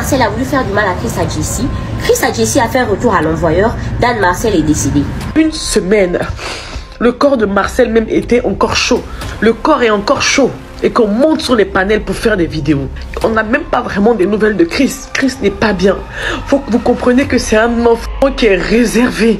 Marcel a voulu faire du mal à Chris Adjei. Chris Adjei a fait un retour à l'envoyeur. Dan Marcel est décédé. Une semaine, le corps de Marcel même était encore chaud. Le corps est encore chaud. Et qu'on monte sur les panels pour faire des vidéos. On n'a même pas vraiment des nouvelles de Chris. Chris n'est pas bien. Faut que vous compreniez que c'est un enfant qui est réservé.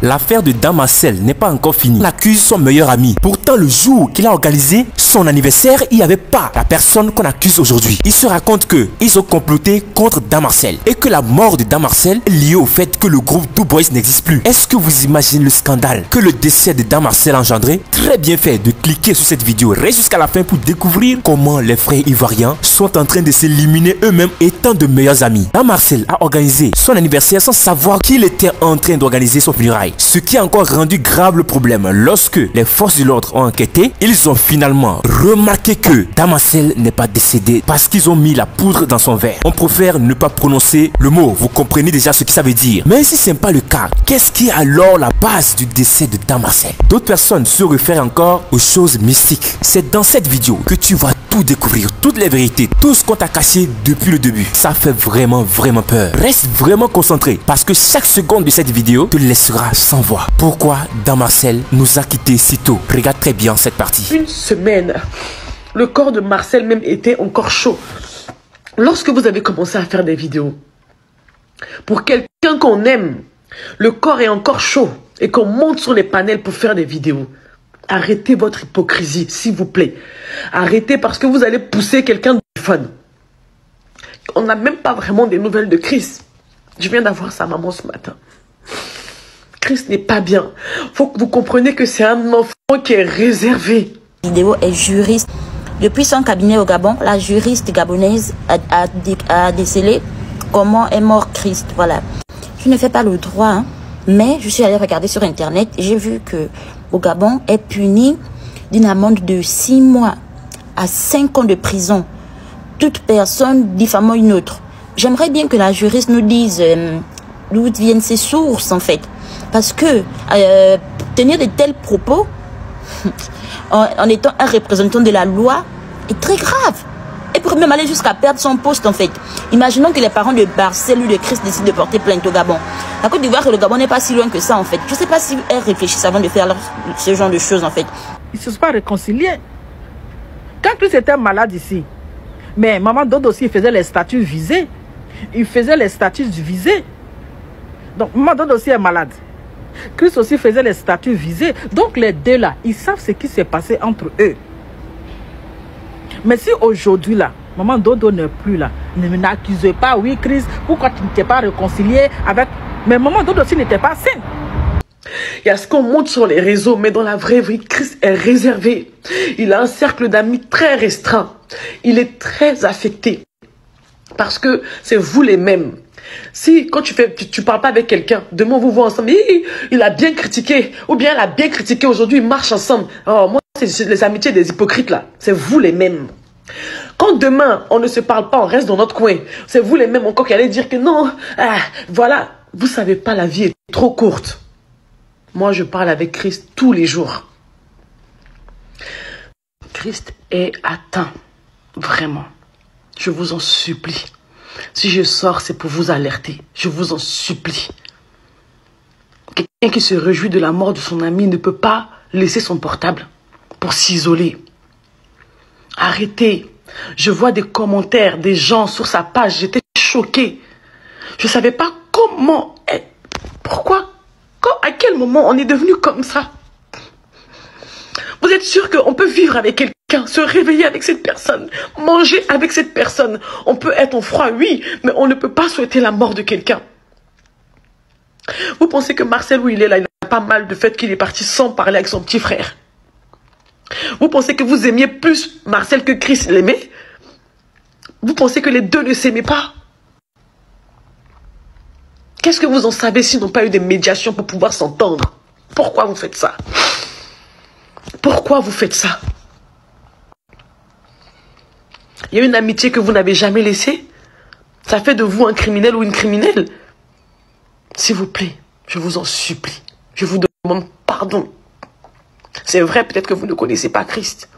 L'affaire de Dan Marcel n'est pas encore finie. Il accuse son meilleur ami. Pourtant, le jour qu'il a organisé son anniversaire, il n'y avait pas la personne qu'on accuse aujourd'hui. Il se raconte qu'ils ont comploté contre Dan Marcel et que la mort de Dan Marcel est liée au fait que le groupe Do Boys n'existe plus. Est-ce que vous imaginez le scandale que le décès de Dan Marcel a engendré? Très bien fait de cliquer sur cette vidéo. Reste jusqu'à la fin pour découvrir comment les frères ivoiriens sont en train de s'éliminer eux-mêmes étant de meilleurs amis. Dan Marcel a organisé son anniversaire sans savoir qu'il était en train d'organiser son funérailles. Ce qui a encore rendu grave le problème. Lorsque les forces de l'ordre ont enquêté, ils ont finalement remarqué que Dan Marcel n'est pas décédé parce qu'ils ont mis la poudre dans son verre. On préfère ne pas prononcer le mot, vous comprenez déjà ce que ça veut dire. Mais si ce n'est pas le cas, qu'est-ce qui est alors la base du décès de Dan Marcel? D'autres personnes se réfèrent encore aux choses mystiques. C'est dans cette vidéo que tu vas tout découvrir, toutes les vérités, tout ce qu'on t'a caché depuis le début. Ça fait vraiment peur. Reste vraiment concentré parce que chaque seconde de cette vidéo te laissera sans voix. Pourquoi Dan Marcel nous a quittés si tôt? Regarde très bien cette partie. Une semaine, le corps de Marcel même était encore chaud. Lorsque vous avez commencé à faire des vidéos, pour quelqu'un qu'on aime, le corps est encore chaud et qu'on monte sur les panels pour faire des vidéos. Arrêtez votre hypocrisie, s'il vous plaît. Arrêtez parce que vous allez pousser quelqu'un de fun. On n'a même pas vraiment des nouvelles de Chris. Je viens d'avoir sa maman ce matin. Chris n'est pas bien. Faut que vous compreniez que c'est un enfant qui est réservé. La vidéo est juriste. Depuis son cabinet au Gabon, la juriste gabonaise a décelé comment est mort Christ. Voilà. Je ne fais pas le droit, hein, mais je suis allée regarder sur Internet et j'ai vu que au Gabon est puni d'une amende de 6 mois à 5 ans de prison. Toute personne diffamant une autre. J'aimerais bien que la juriste nous dise d'où viennent ses sources en fait. Parce que tenir de tels propos en étant un représentant de la loi est très grave. Et pour même aller jusqu'à perdre son poste en fait. Imaginons que les parents de Marcel ou de Chris décident de porter plainte au Gabon. La Côte d'Ivoire et le Gabon n'est pas si loin que ça en fait. Je ne sais pas si elles réfléchissent avant de faire ce genre de choses en fait. Ils ne se sont pas réconciliés. Quand Chris était malade ici, mais maman Dodo aussi faisait les statuts visés. Il faisait les statuts visés. Donc maman Dodo aussi est malade. Chris aussi faisait les statuts visés. Donc les deux là, ils savent ce qui s'est passé entre eux. Mais si aujourd'hui là, maman Dodo n'est plus là, ne m'accusez pas, oui Chris, pourquoi tu ne t'es pas réconcilié avec... Mais maman Dodo aussi n'était pas saine. Il y a ce qu'on montre sur les réseaux, mais dans la vraie vie, Chris est réservé. Il a un cercle d'amis très restreint. Il est très affecté. Parce que c'est vous les mêmes. Si quand tu parles pas avec quelqu'un, demain vous voyez ensemble, il a bien critiqué, ou bien elle a bien critiqué, aujourd'hui ils marchent ensemble. Alors moi, c'est les amitiés des hypocrites là. C'est vous les mêmes. Quand demain on ne se parle pas, on reste dans notre coin, c'est vous les mêmes encore qui allez dire que non, voilà, vous savez pas, la vie est trop courte. Moi je parle avec Christ tous les jours. Christ est atteint, vraiment. Je vous en supplie. Si je sors, c'est pour vous alerter. Je vous en supplie. Quelqu'un qui se réjouit de la mort de son ami ne peut pas laisser son portable pour s'isoler. Arrêtez. Je vois des commentaires des gens sur sa page. J'étais choquée. Je ne savais pas comment, pourquoi, à quel moment on est devenu comme ça. Vous êtes sûr qu'on peut vivre avec quelqu'un, se réveiller avec cette personne, manger avec cette personne? On peut être en froid, oui, mais on ne peut pas souhaiter la mort de quelqu'un. Vous pensez que Marcel, où il est là, il n'a pas mal de fait qu'il est parti sans parler avec son petit frère? Vous pensez que vous aimiez plus Marcel que Chris l'aimait? Vous pensez que les deux ne s'aimaient pas? Qu'est-ce que vous en savez s'ils n'ont pas eu des médiations pour pouvoir s'entendre? Pourquoi vous faites ça? Pourquoi vous faites ça? Il y a une amitié que vous n'avez jamais laissée? Ça fait de vous un criminel ou une criminelle? S'il vous plaît, je vous en supplie. Je vous demande pardon. C'est vrai, peut-être que vous ne connaissez pas Christ.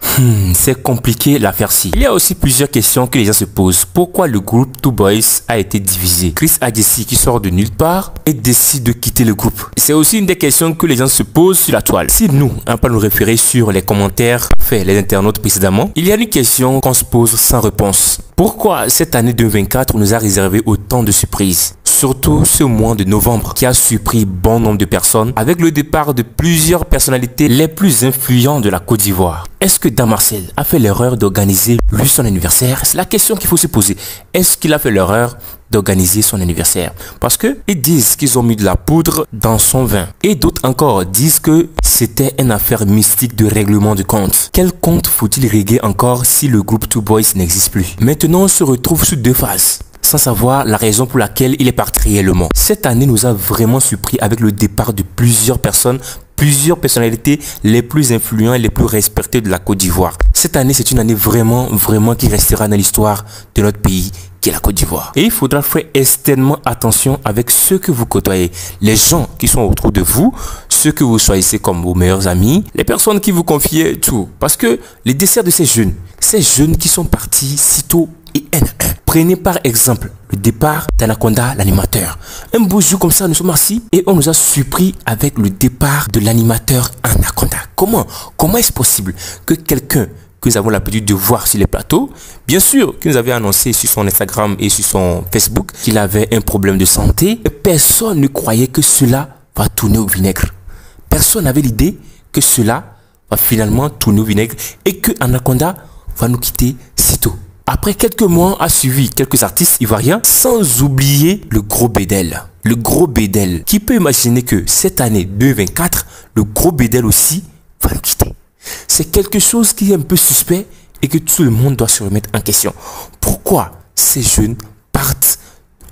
C'est compliqué l'affaire-ci. Il y a aussi plusieurs questions que les gens se posent. Pourquoi le groupe Two Boys a été divisé? Chris Adjesi qui sort de nulle part et décide de quitter le groupe. C'est aussi une des questions que les gens se posent sur la toile. Si nous, on peut nous référer sur les commentaires faits les internautes précédemment, il y a une question qu'on se pose sans réponse. Pourquoi cette année 2024 nous a réservé autant de surprises? Surtout ce mois de novembre qui a surpris bon nombre de personnes avec le départ de plusieurs personnalités les plus influentes de la Côte d'Ivoire. Est-ce que Dan Marcel a fait l'erreur d'organiser lui son anniversaire? C'est la question qu'il faut se poser. Est-ce qu'il a fait l'erreur d'organiser son anniversaire? Parce que ils disent qu'ils ont mis de la poudre dans son vin. Et d'autres encore disent que c'était une affaire mystique de règlement de compte. Quel compte faut-il régler encore si le groupe Two Boys n'existe plus? Maintenant on se retrouve sur deux phases, sans savoir la raison pour laquelle il est parti réellement. Cette année nous a vraiment surpris avec le départ de plusieurs personnes, plusieurs personnalités les plus influentes et les plus respectées de la Côte d'Ivoire. Cette année, c'est une année vraiment qui restera dans l'histoire de notre pays, qui est la Côte d'Ivoire. Et il faudra faire extrêmement attention avec ceux que vous côtoyez, les gens qui sont autour de vous, ceux que vous choisissez comme vos meilleurs amis, les personnes qui vous confient tout. Parce que les décès de ces jeunes qui sont partis sitôt et un. Prenez par exemple le départ d'Anaconda, l'animateur. Un beau jour comme ça, nous sommes assis et on nous a surpris avec le départ de l'animateur Anaconda. Comment est-ce possible que quelqu'un que nous avons l'habitude de voir sur les plateaux, bien sûr, qui nous avait annoncé sur son Instagram et sur son Facebook qu'il avait un problème de santé, personne ne croyait que cela va tourner au vinaigre. Personne n'avait l'idée que cela va finalement tourner au vinaigre et que Anaconda va nous quitter sitôt. Après quelques mois, a suivi quelques artistes ivoiriens, sans oublier le Gros Bédel. Le Gros Bédel. Qui peut imaginer que cette année 2024, le Gros Bédel aussi va nous quitter? C'est quelque chose qui est un peu suspect et que tout le monde doit se remettre en question. Pourquoi ces jeunes partent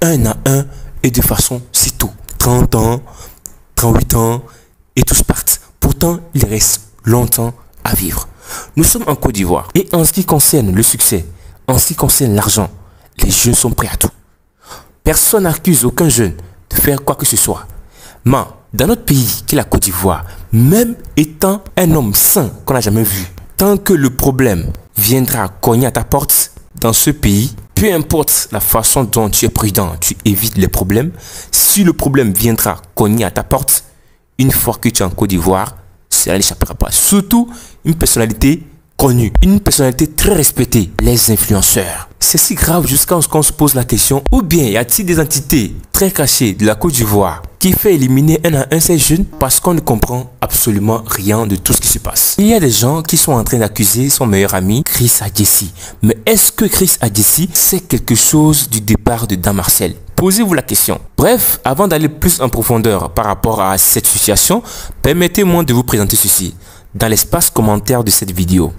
un à un et de façon si tôt? 30 ans, 38 ans et tous partent. Pourtant, il reste longtemps à vivre. Nous sommes en Côte d'Ivoire et en ce qui concerne le succès, en ce qui concerne l'argent, les jeunes sont prêts à tout. Personne n'accuse aucun jeune de faire quoi que ce soit. Mais dans notre pays, qui est la Côte d'Ivoire, même étant un homme sain qu'on n'a jamais vu, tant que le problème viendra cogner à ta porte dans ce pays, peu importe la façon dont tu es prudent, tu évites les problèmes. Si le problème viendra cogner à ta porte, une fois que tu es en Côte d'Ivoire, cela n'échappera pas. Surtout une personnalité connue, une personnalité très respectée, les influenceurs. C'est si grave jusqu'à ce qu'on se pose la question, ou bien y a-t-il des entités très cachées de la Côte d'Ivoire qui fait éliminer un à un ces jeunes parce qu'on ne comprend absolument rien de tout ce qui se passe. Il y a des gens qui sont en train d'accuser son meilleur ami, Chris Adjesi. Mais est-ce que Chris Adjesi sait quelque chose du départ de Dan Marcel? Posez-vous la question. Bref, avant d'aller plus en profondeur par rapport à cette situation, permettez-moi de vous présenter ceci. Dans l'espace commentaire de cette vidéo,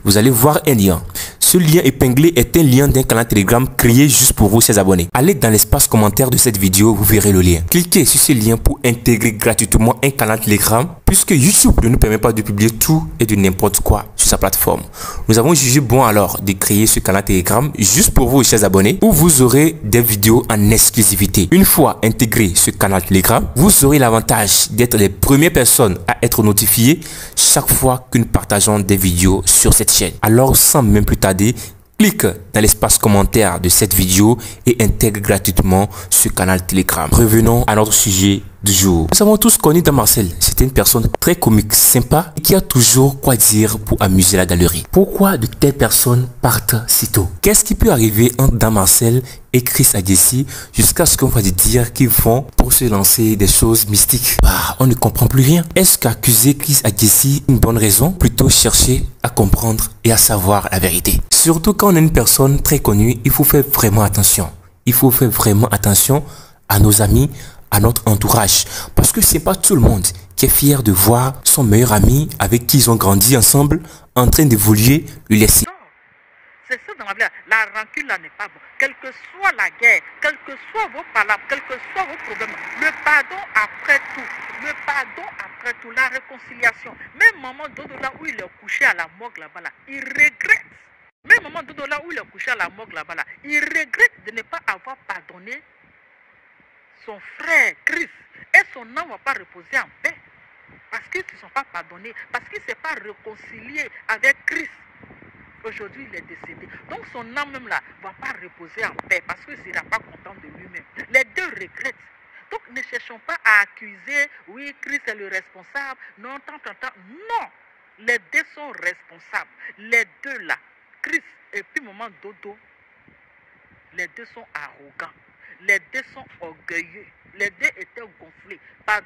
vous allez voir un lien. Ce lien épinglé est un lien d'un canal Telegram créé juste pour vous, chers abonnés. Allez dans l'espace commentaire de cette vidéo, vous verrez le lien. Cliquez sur ce lien pour intégrer gratuitement un canal Telegram, puisque YouTube ne nous permet pas de publier tout et de n'importe quoi sur sa plateforme. Nous avons jugé bon alors de créer ce canal Telegram juste pour vous, chers abonnés, où vous aurez des vidéos en exclusivité. Une fois intégré ce canal Telegram, vous aurez l'avantage d'être les premières personnes à être notifiées chaque fois que nous partageons des vidéos sur cette chaîne. Alors sans même plus tarder, clique dans l'espace commentaire de cette vidéo et intègre gratuitement ce canal Telegram. Revenons à notre sujet du jour. Nous avons tous connu Dan Marcel. C'était une personne très comique, sympa et qui a toujours quoi dire pour amuser la galerie. Pourquoi de telles personnes partent si tôt? Qu'est-ce qui peut arriver entre Dan Marcel et Chris Adjesi jusqu'à ce qu'on va dire qu'ils vont pour se lancer des choses mystiques? On ne comprend plus rien. Est-ce qu'accuser Chris Adjesi une bonne raison? Plutôt chercher à comprendre et à savoir la vérité. Surtout quand on est une personne très connue, il faut faire vraiment attention. Il faut faire vraiment attention à nos amis, à notre entourage. Parce que c'est pas tout le monde qui est fier de voir son meilleur ami avec qui ils ont grandi ensemble en train d'évoluer lui laisser. C'est ça dans la vie. La rancune là n'est pas bon. Quelle que soit la guerre, quels que soient vos palabres, quels que soient vos problèmes, le pardon après tout. Le pardon après tout, la réconciliation. Même maman Dodo là où il est couché à la morgue là-bas là, il regrette. Même maman Dodo là où il est couché à la morgue là-bas là, il regrette de ne pas avoir pardonné son frère Chris. Et son âme ne va pas reposer en paix. Parce qu'ils ne sont pas pardonnés, parce qu'il ne s'est pas réconcilié avec Christ. Aujourd'hui, il est décédé. Donc son âme même là ne va pas reposer en paix parce qu'il ne sera pas content de lui-même. Les deux regrettent. Donc ne cherchons pas à accuser, oui, Christ est le responsable. Non, non. Les deux sont responsables. Les deux là, Christ et puis maman Dodo, les deux sont arrogants. Les deux sont orgueilleux. Les deux étaient gonflés.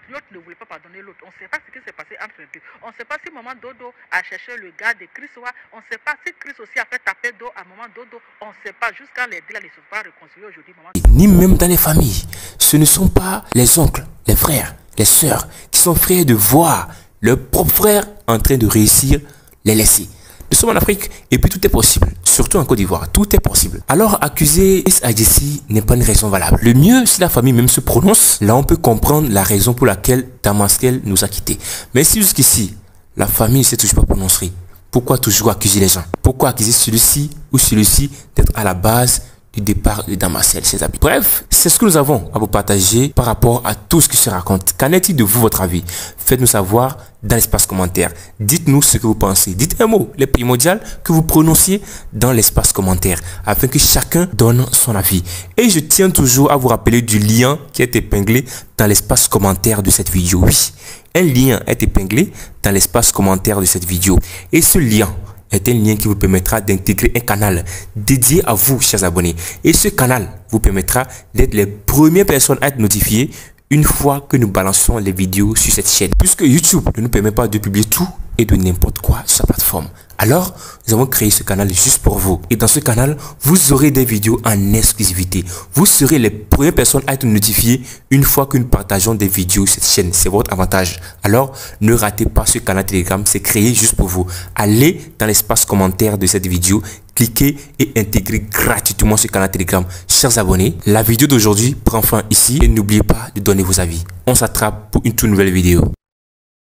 L'autre ne voulait pas pardonner l'autre. On ne sait pas ce qui s'est passé entre les deux. On ne sait pas si maman Dodo a cherché le gars de Christ. On ne sait pas si Christ aussi a fait taper dos à maman Dodo. On ne sait pas jusqu'à les deux là, ils ne sont pas réconciliés aujourd'hui. Ni même dans les familles. Ce ne sont pas les oncles, les frères, les sœurs qui sont frères de voir leurs propres frères en train de réussir, les laisser. Nous sommes en Afrique et puis tout est possible. Surtout en Côte d'Ivoire, tout est possible. Alors accuser Adjessi n'est pas une raison valable. Le mieux, si la famille même se prononce, là on peut comprendre la raison pour laquelle Damaskel nous a quittés. Mais si jusqu'ici, la famille ne s'est toujours pas prononcée, pourquoi toujours accuser les gens? Pourquoi accuser celui-ci ou celui-ci d'être à la base du départ de Damaskel, ses amis? Bref, c'est ce que nous avons à vous partager par rapport à tout ce qui se raconte. Qu'en est-il de vous, votre avis? Faites-nous savoir dans l'espace commentaire. Dites-nous ce que vous pensez. Dites un mot, les primordial, que vous prononciez dans l'espace commentaire, afin que chacun donne son avis. Et je tiens toujours à vous rappeler du lien qui est épinglé dans l'espace commentaire de cette vidéo. Oui, un lien est épinglé dans l'espace commentaire de cette vidéo. Et ce lien est un lien qui vous permettra d'intégrer un canal dédié à vous, chers abonnés. Et ce canal vous permettra d'être les premières personnes à être notifiées une fois que nous balançons les vidéos sur cette chaîne. Puisque YouTube ne nous permet pas de publier tout et de n'importe quoi sur sa plateforme. Alors, nous avons créé ce canal juste pour vous. Et dans ce canal, vous aurez des vidéos en exclusivité. Vous serez les premières personnes à être notifiées une fois que nous partageons des vidéos sur cette chaîne. C'est votre avantage. Alors, ne ratez pas ce canal Telegram. C'est créé juste pour vous. Allez dans l'espace commentaire de cette vidéo. Cliquez et intégrez gratuitement ce canal Telegram. Chers abonnés, la vidéo d'aujourd'hui prend fin ici. Et n'oubliez pas de donner vos avis. On s'attrape pour une toute nouvelle vidéo.